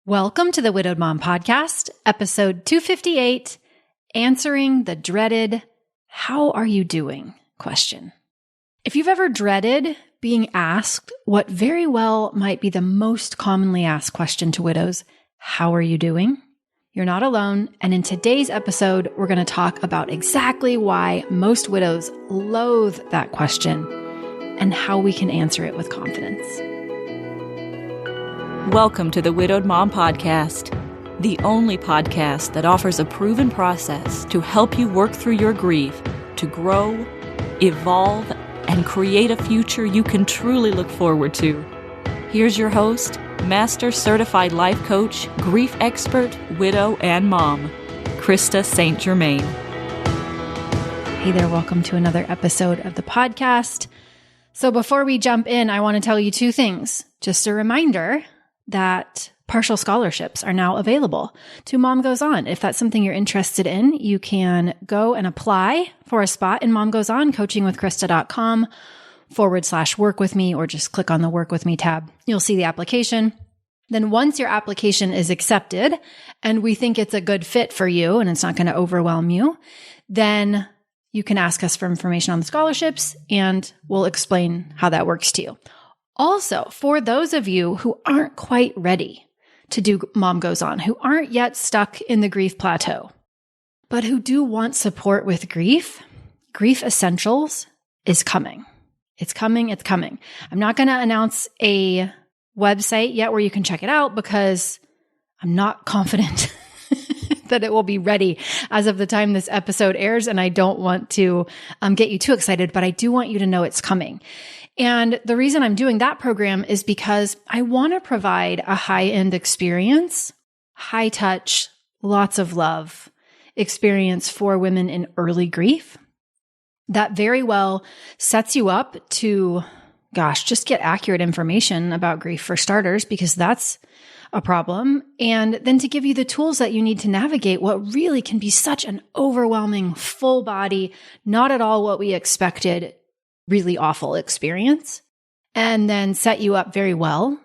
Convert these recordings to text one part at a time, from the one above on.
Welcome to the Widowed Mom Podcast, episode 258, answering the dreaded, "How are you doing?" question. If you've ever dreaded being asked what very well might be the most commonly asked question to widows, "How are you doing?" You're not alone, and in today's episode, we're going to talk about exactly why most widows loathe that question and how we can answer it with confidence. Welcome to the Widowed Mom Podcast, the only podcast that offers a proven process to help you work through your grief, to grow, evolve, and create a future you can truly look forward to. Here's your host, Master Certified Life Coach, grief expert, widow, and mom, Krista St-Germain. Hey there, welcome to another episode of the podcast. So before we jump in, I want to tell you two things. Just a reminder that partial scholarships are now available to Mom Goes On. If that's something you're interested in, you can go and apply for a spot in Mom Goes On, coachingwithkrista.com/work with me, or just click on the Work With Me tab. You'll see the application. Then once your application is accepted and we think it's a good fit for you and it's not going to overwhelm you, then you can ask us for information on the scholarships and we'll explain how that works to you. Also, for those of you who aren't quite ready to do Mom Goes On, who aren't yet stuck in the grief plateau, but who do want support with grief, Grief Essentials is coming. It's coming. It's coming. I'm not going to announce a website yet where you can check it out because I'm not confident that it will be ready as of the time this episode airs. And I don't want to get you too excited, but I do want you to know it's coming. And the reason I'm doing that program is because I want to provide a high-end experience, high touch, lots of love experience for women in early grief that very well sets you up to, just get accurate information about grief for starters, because that's a problem. And then to give you the tools that you need to navigate what really can be such an overwhelming, full body, not at all what we expected, really awful experience, and then set you up very well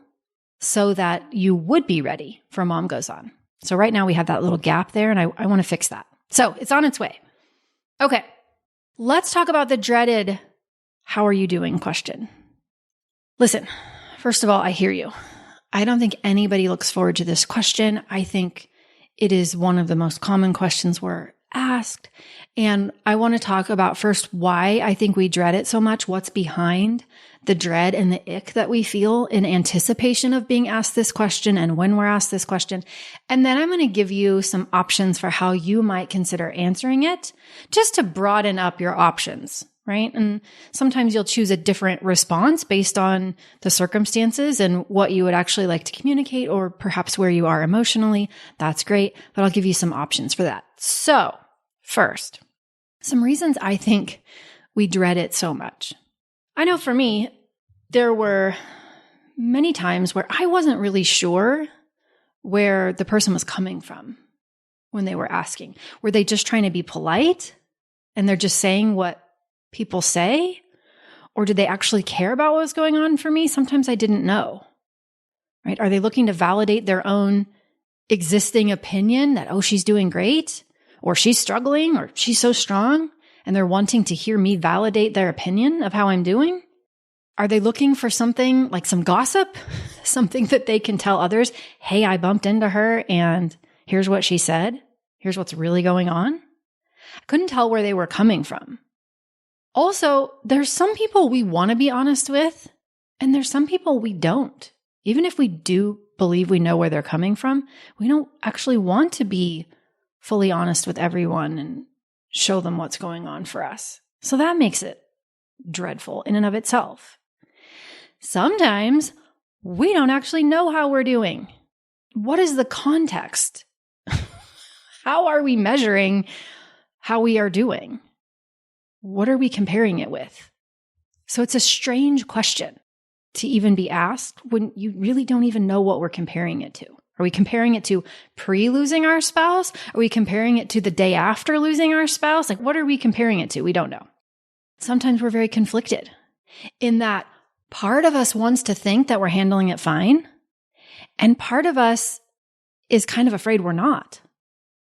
so that you would be ready for Mom Goes On. So right now we have that little gap there, and I want to fix that. So it's on its way. Okay, let's talk about the dreaded, "How are you doing?" question. Listen, first of all, I hear you. I don't think anybody looks forward to this question. I think it is one of the most common questions we're asked. And I want to talk about first why I think we dread it so much, what's behind the dread and the ick that we feel in anticipation of being asked this question and when we're asked this question. And then I'm going to give you some options for how you might consider answering it, just to broaden up your options, right? And sometimes you'll choose a different response based on the circumstances and what you would actually like to communicate, or perhaps where you are emotionally. That's great, but I'll give you some options for that. So first, some reasons I think we dread it so much. I know for me, there were many times where I wasn't really sure where the person was coming from when they were asking. Were they just trying to be polite and they're just saying what people say? Or did they actually care about what was going on for me? Sometimes I didn't know, right? Are they looking to validate their own existing opinion that, oh, she's doing great, or she's struggling, or she's so strong, and they're wanting to hear me validate their opinion of how I'm doing? Are they looking for something like some gossip, something that they can tell others? Hey, I bumped into her and here's what she said. Here's what's really going on. I couldn't tell where they were coming from. Also, there's some people we want to be honest with, and there's some people we don't. Even if we do believe we know where they're coming from, we don't actually want to be fully honest with everyone and show them what's going on for us. So that makes it dreadful in and of itself. Sometimes we don't actually know how we're doing. What is the context? How are we measuring how we are doing? What are we comparing it with? So it's a strange question to even be asked when you really don't even know what we're comparing it to. Are we comparing it to pre-losing our spouse? Are we comparing it to the day after losing our spouse? Like, what are we comparing it to? We don't know. Sometimes we're very conflicted in that part of us wants to think that we're handling it fine, and part of us is kind of afraid we're not.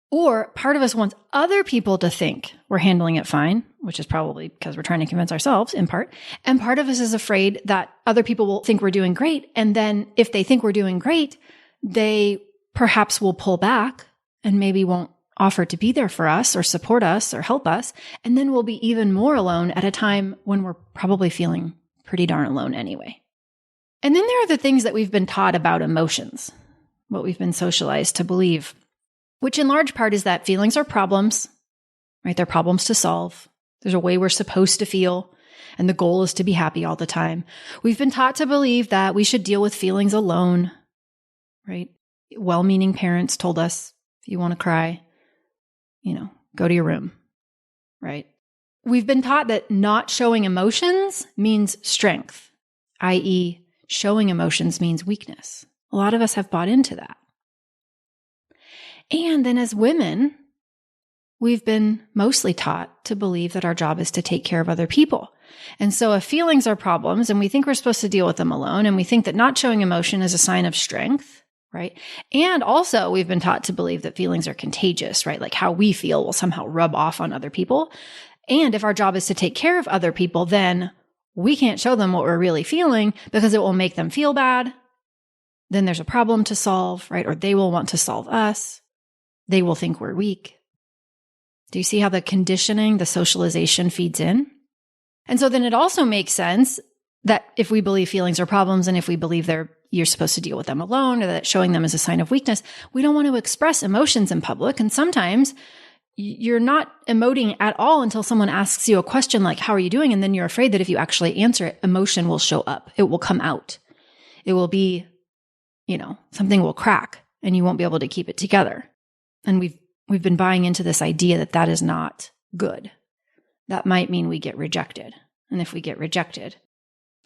Or part of us wants other people to think we're handling it fine, which is probably because we're trying to convince ourselves in part. And part of us is afraid that other people will think we're doing great. And then if they think we're doing great, they perhaps will pull back and maybe won't offer to be there for us or support us or help us. And then we'll be even more alone at a time when we're probably feeling pretty darn alone anyway. And then there are the things that we've been taught about emotions, what we've been socialized to believe, which in large part is that feelings are problems, right? They're problems to solve. There's a way we're supposed to feel, and the goal is to be happy all the time. We've been taught to believe that we should deal with feelings alone, right? Well-meaning parents told us, if you want to cry, go to your room, right? We've been taught that not showing emotions means strength, i.e., showing emotions means weakness. A lot of us have bought into that. And then as women, we've been mostly taught to believe that our job is to take care of other people. And so if feelings are problems and we think we're supposed to deal with them alone, and we think that not showing emotion is a sign of strength, right? And also we've been taught to believe that feelings are contagious, right? Like how we feel will somehow rub off on other people. And if our job is to take care of other people, then we can't show them what we're really feeling because it will make them feel bad. Then there's a problem to solve, right? Or they will want to solve us. They will think we're weak. Do you see how the conditioning, the socialization feeds in? And so then it also makes sense that if we believe feelings are problems and if we believe you're supposed to deal with them alone or that showing them is a sign of weakness, we don't want to express emotions in public. And sometimes you're not emoting at all until someone asks you a question like, how are you doing? And then you're afraid that if you actually answer it, emotion will show up. It will come out. It will be, something will crack and you won't be able to keep it together. And we've been buying into this idea that that is not good. That might mean we get rejected. And if we get rejected,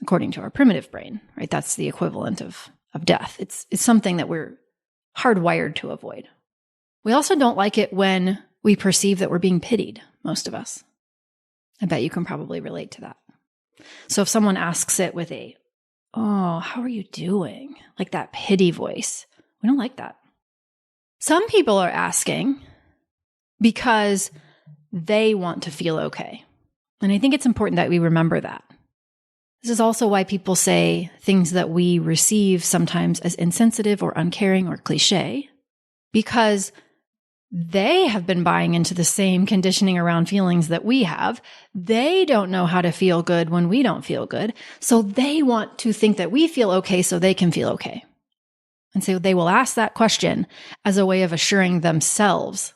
according to our primitive brain, right, that's the equivalent of death. It's something that we're hardwired to avoid. We also don't like it when we perceive that we're being pitied, most of us. I bet you can probably relate to that. So if someone asks it with oh, how are you doing? Like that pity voice, we don't like that. Some people are asking because they want to feel okay. And I think it's important that we remember that. This is also why people say things that we receive sometimes as insensitive or uncaring or cliche, because they have been buying into the same conditioning around feelings that we have. They don't know how to feel good when we don't feel good. So they want to think that we feel okay so they can feel okay. And so they will ask that question as a way of assuring themselves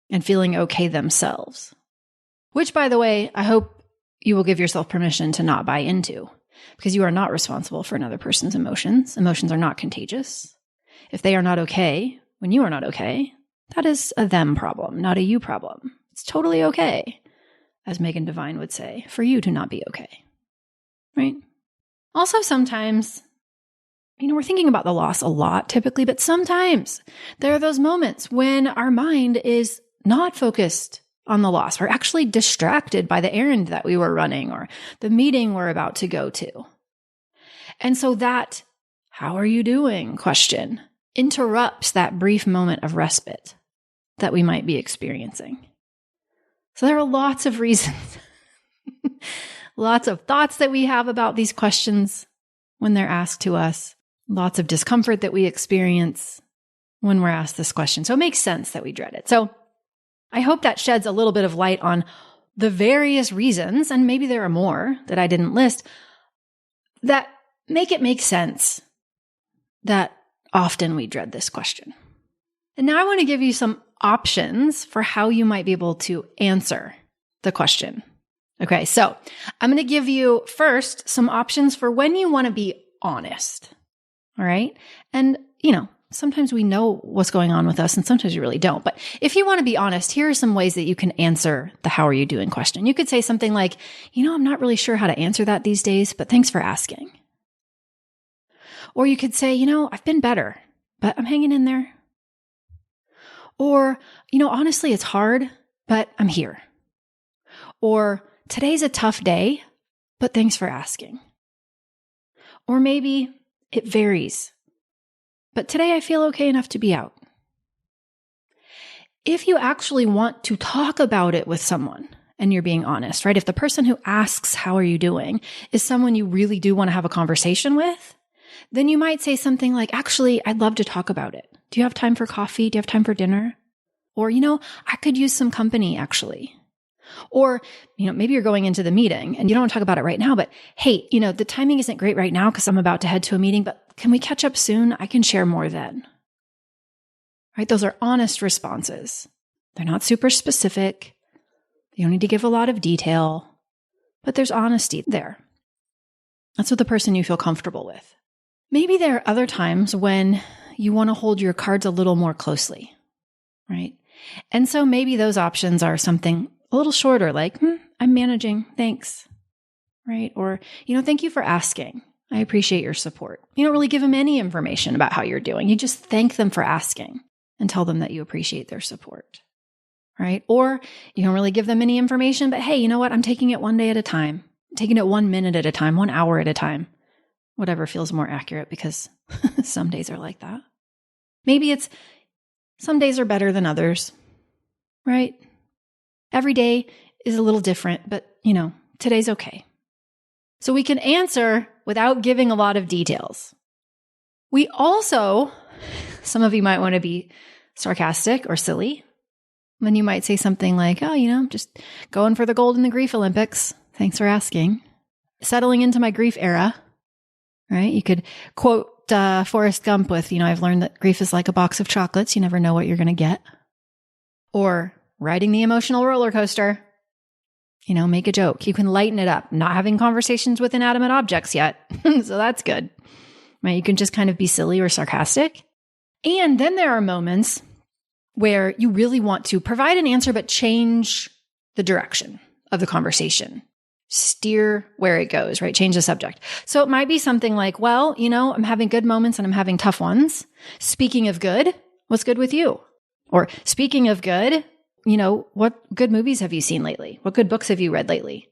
and feeling okay themselves. Which, by the way, I hope you will give yourself permission to not buy into, because you are not responsible for another person's emotions. Emotions are not contagious. If they are not okay when you are not okay, that is a them problem, not a you problem. It's totally okay, as Megan Devine would say, for you to not be okay, right? Also, sometimes, we're thinking about the loss a lot typically, but sometimes there are those moments when our mind is not focused on the loss. We're actually distracted by the errand that we were running or the meeting we're about to go to. And so that, how are you doing question interrupts that brief moment of respite that we might be experiencing. So there are lots of reasons, lots of thoughts that we have about these questions when they're asked to us, lots of discomfort that we experience when we're asked this question. So it makes sense that we dread it. So I hope that sheds a little bit of light on the various reasons, and maybe there are more that I didn't list, that make it make sense that often we dread this question. And now I want to give you some options for how you might be able to answer the question. Okay, so I'm going to give you first some options for when you want to be honest. All right. And, sometimes we know what's going on with us and sometimes we really don't. But if you want to be honest, here are some ways that you can answer the how are you doing question. You could say something like, I'm not really sure how to answer that these days, but thanks for asking. Or you could say, I've been better, but I'm hanging in there. Or, honestly, it's hard, but I'm here. Or today's a tough day, but thanks for asking. Or maybe it varies, but today I feel okay enough to be out. if you actually want to talk about it with someone and you're being honest, right? If the person who asks, how are you doing, is someone you really do want to have a conversation with, then you might say something like, actually, I'd love to talk about it. Do you have time for coffee? Do you have time for dinner? Or, I could use some company actually. Or, maybe you're going into the meeting and you don't want to talk about it right now, but hey, the timing isn't great right now because I'm about to head to a meeting, but can we catch up soon? I can share more then. Right? Those are honest responses. They're not super specific. You don't need to give a lot of detail, but there's honesty there. That's what the person you feel comfortable with. Maybe there are other times when you want to hold your cards a little more closely, right? And so maybe those options are something a little shorter, like, I'm managing, thanks, right? Or, thank you for asking. I appreciate your support. You don't really give them any information about how you're doing. You just thank them for asking and tell them that you appreciate their support, right? Or you don't really give them any information, but hey, you know what? I'm taking it one day at a time, taking it 1 minute at a time, 1 hour at a time, whatever feels more accurate, because some days are like that. Maybe it's some days are better than others, right? Every day is a little different, but today's okay. So we can answer without giving a lot of details. We also, some of you might want to be sarcastic or silly. Then you might say something like, oh, just going for the gold in the grief Olympics. Thanks for asking. Settling into my grief era, right? You could quote Forrest Gump with, I've learned that grief is like a box of chocolates. You never know what you're going to get. Or riding the emotional roller coaster, make a joke. You can lighten it up. Not having conversations with inanimate objects yet. So that's good, right? You can just kind of be silly or sarcastic. And then there are moments where you really want to provide an answer, but change the direction of the conversation. Steer where it goes, right? Change the subject. So it might be something like, well, I'm having good moments and I'm having tough ones. Speaking of good, what's good with you? Or speaking of good, what good movies have you seen lately? What good books have you read lately?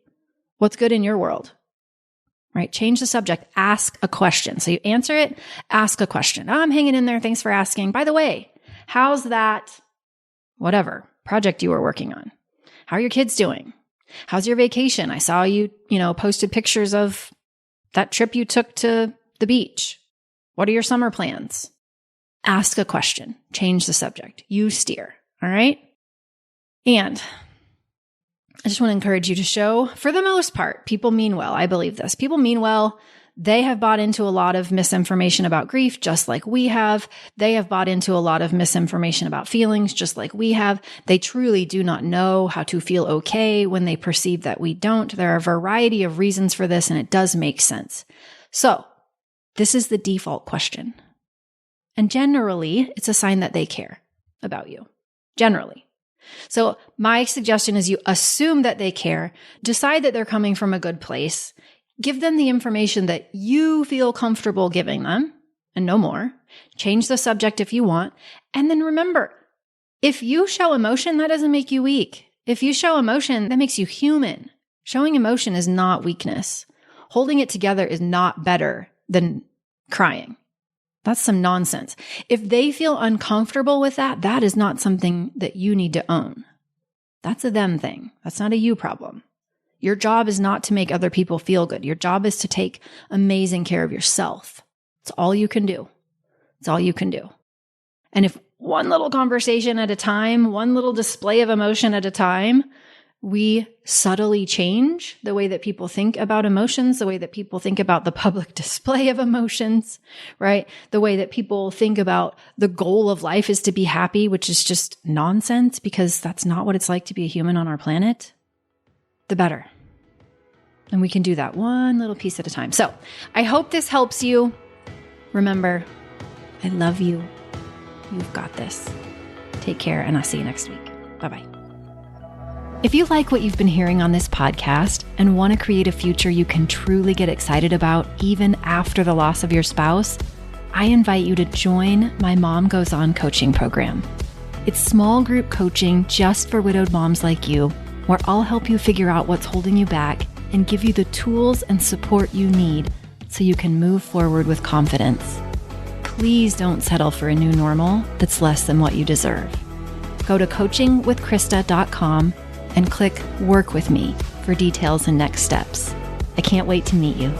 What's good in your world? Right? Change the subject. Ask a question. So you answer it, ask a question. I'm hanging in there. Thanks for asking. By the way, how's that whatever project you were working on? How are your kids doing? How's your vacation? I saw you, posted pictures of that trip you took to the beach. What are your summer plans? Ask a question. Change the subject. You steer. All right? And I just want to encourage you to show, for the most part, people mean well. I believe this. People mean well. They have bought into a lot of misinformation about grief, just like we have. They have bought into a lot of misinformation about feelings, just like we have. They truly do not know how to feel okay when they perceive that we don't. There are a variety of reasons for this, and it does make sense. So this is the default question. And generally, it's a sign that they care about you. Generally. So my suggestion is you assume that they care, decide that they're coming from a good place, give them the information that you feel comfortable giving them, and no more. Change the subject if you want. And then remember, if you show emotion, that doesn't make you weak. If you show emotion, that makes you human. Showing emotion is not weakness. Holding it together is not better than crying. That's some nonsense. If they feel uncomfortable with that, that is not something that you need to own. That's a them thing. That's not a you problem. Your job is not to make other people feel good. Your job is to take amazing care of yourself. It's all you can do. It's all you can do. And if one little conversation at a time, one little display of emotion at a time, we subtly change the way that people think about emotions, the way that people think about the public display of emotions, right? The way that people think about the goal of life is to be happy, which is just nonsense because that's not what it's like to be a human on our planet, the better. And we can do that one little piece at a time. So I hope this helps you. Remember, I love you. You've got this. Take care, and I'll see you next week. Bye-bye. If you like what you've been hearing on this podcast and want to create a future you can truly get excited about even after the loss of your spouse, I invite you to join my Mom Goes On coaching program. It's small group coaching just for widowed moms like you, where I'll help you figure out what's holding you back and give you the tools and support you need so you can move forward with confidence. Please don't settle for a new normal that's less than what you deserve. go to coachingwithkrista.com and click Work With Me for details and next steps. I can't wait to meet you.